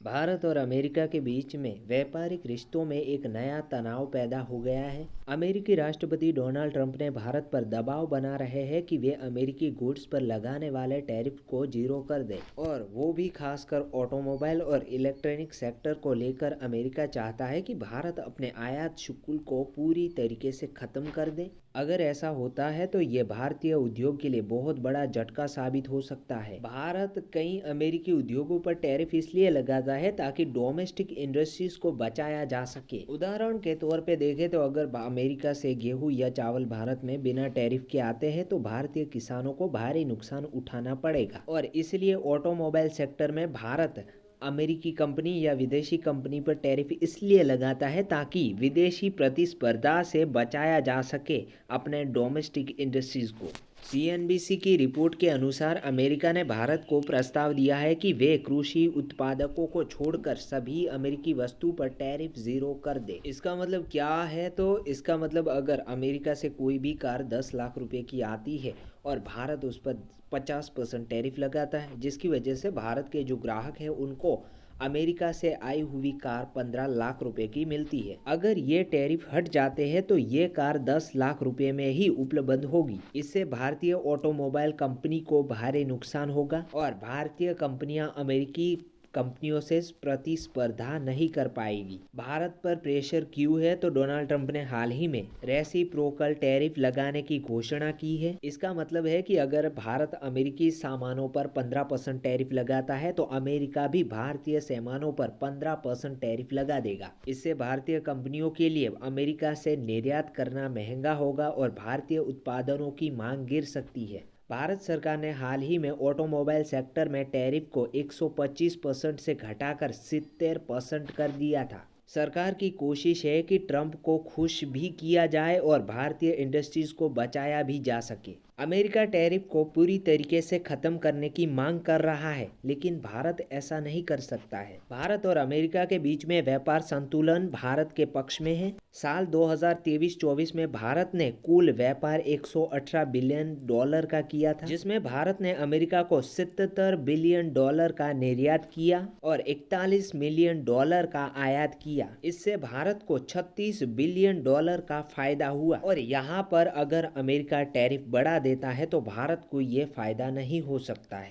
भारत और अमेरिका के बीच में व्यापारिक रिश्तों में एक नया तनाव पैदा हो गया है। अमेरिकी राष्ट्रपति डोनाल्ड ट्रंप ने भारत पर दबाव बना रहे हैं कि वे अमेरिकी गुड्स पर लगाने वाले टैरिफ को जीरो कर दें, और वो भी खासकर ऑटोमोबाइल और इलेक्ट्रॉनिक सेक्टर को लेकर। अमेरिका चाहता है कि भारत अपने आयात शुल्क को पूरी तरीके से खत्म कर दे। अगर ऐसा होता है तो ये भारतीय उद्योग के लिए बहुत बड़ा झटका साबित हो सकता है। भारत कई अमेरिकी उद्योगों पर टैरिफ इसलिए लगाता है ताकि डोमेस्टिक इंडस्ट्रीज को बचाया जा सके। उदाहरण के तौर पे देखें तो अगर अमेरिका से गेहूं या चावल भारत में बिना टैरिफ के आते हैं तो भारतीय किसानों को भारी नुकसान उठाना पड़ेगा, और इसलिए ऑटोमोबाइल सेक्टर में भारत अमेरिकी कंपनी या विदेशी कंपनी पर टैरिफ इसलिए लगाता है ताकि विदेशी प्रतिस्पर्धा से बचाया जा सके अपने डोमेस्टिक इंडस्ट्रीज को। सीएनबीसी की रिपोर्ट के अनुसार अमेरिका ने भारत को प्रस्ताव दिया है कि वे कृषि उत्पादकों को छोड़कर सभी अमेरिकी वस्तु पर टैरिफ जीरो कर दे। इसका मतलब क्या है? तो इसका मतलब अगर अमेरिका से कोई भी कार 10 लाख रुपए की आती है और भारत उस पर 50% टैरिफ लगाता है, जिसकी वजह से भारत के जो ग्राहक हैं उनको अमेरिका से आई हुई कार 15 लाख रुपए की मिलती है। अगर ये टैरिफ हट जाते हैं तो ये कार 10 लाख रुपए में ही उपलब्ध होगी। इससे भारतीय ऑटोमोबाइल कंपनी को भारी नुकसान होगा और भारतीय कंपनियां अमेरिकी कंपनियों से प्रतिस्पर्धा नहीं कर पाएगी। भारत पर प्रेशर क्यों है? तो डोनाल्ड ट्रंप ने हाल ही में रेसिप्रोकल टैरिफ लगाने की घोषणा की है। इसका मतलब है कि अगर भारत अमेरिकी सामानों पर 15% टैरिफ लगाता है तो अमेरिका भी भारतीय सामानों पर 15% टैरिफ लगा देगा। इससे भारतीय कंपनियों के लिए अमेरिका से निर्यात करना महंगा होगा और भारतीय उत्पादनों की मांग गिर सकती है। भारत सरकार ने हाल ही में ऑटोमोबाइल सेक्टर में टैरिफ को 125% से घटाकर 70% कर दिया था। सरकार की कोशिश है कि ट्रंप को खुश भी किया जाए और भारतीय इंडस्ट्रीज को बचाया भी जा सके। अमेरिका टैरिफ को पूरी तरीके से खत्म करने की मांग कर रहा है, लेकिन भारत ऐसा नहीं कर सकता है। भारत और अमेरिका के बीच में व्यापार संतुलन भारत के पक्ष में है। साल 2023-24 में भारत ने कुल व्यापार 118 बिलियन डॉलर का किया था, जिसमें भारत ने अमेरिका को 77 बिलियन डॉलर का निर्यात किया और 41 मिलियन डॉलर का आयात किया। इससे भारत को 36 बिलियन डॉलर का फायदा हुआ, और यहाँ पर अगर अमेरिका टैरिफ बढ़ा देता है तो भारत को ये फायदा नहीं हो सकता है।